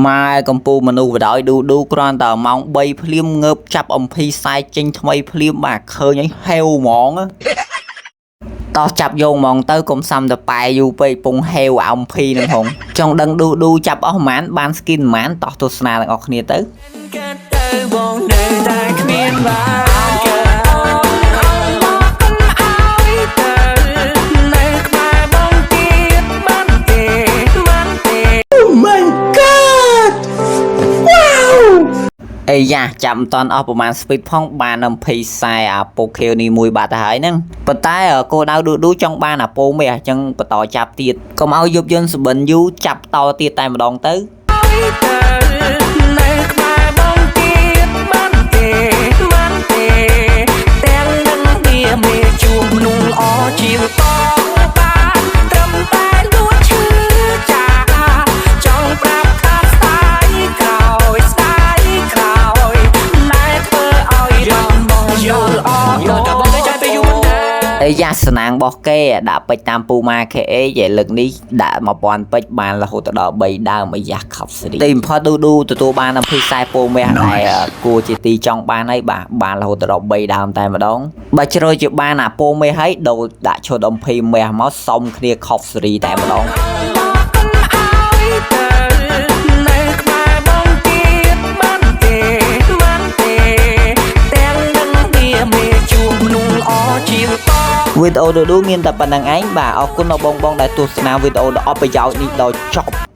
ម៉ែកំពូមនុស្សបដ ாய் ឌូគ្រាន់តែម៉ោង3ភ្លាមងើបចាប់អំភីខ្សែចេញថ្មីភ្លាមបាទឃើញអីហេវហ្មងតោះចាប់យកហ្មងទៅកុំសាំតប៉ែយូរពេកពងហេវអំភីនឹងហងចង់ដឹងឌូចាប់អស់ប្រហែលបានស្គីនប្រហែលតោះទស្សនាទាំងអស់គ្នាទៅអីយ៉ាចាំមិនតាន់អស់ប្រហែល speed ផងបានអំភីខ្សែអាពោខេវនេះមួយបាត់ទៅហើយហ្នឹងប៉ុន្តែគោដៅឌូចង់បានអាពោមេអញ្ចឹងបន្តចាប់ទៀតកុំឲ្យយប់យន្តសបិនយូរចាប់តទៀតតែម្ដងទៅអីយ៉ាសណាងរបស់គេដាក់ពេជ្រតាមពូម៉ា KA យេលើកនេះដាក់1000ពេជ្របានរហូតដល់3ដើមអីយ៉ាខប់សេរីទីបំផុតឌូទទួលបានអំភីខ្សែពោមេដែលគួរជាទីចង់បានហើយបាទបានរហូតដល់3ដើមតែម្ដងបើជ្រើជាបានអាពោមេហើយដូរដាក់ឈុតអំភីមេមកសុំគ្នាខប់សេរីតែម្ដងវីដេអូឌូមានតែប៉ុណ្្នឹងឯងបាទអរគុណដល់បងដែលទស្សនាវីដេអូដ៏អបប្រយោជន៍នេះដល់ចប់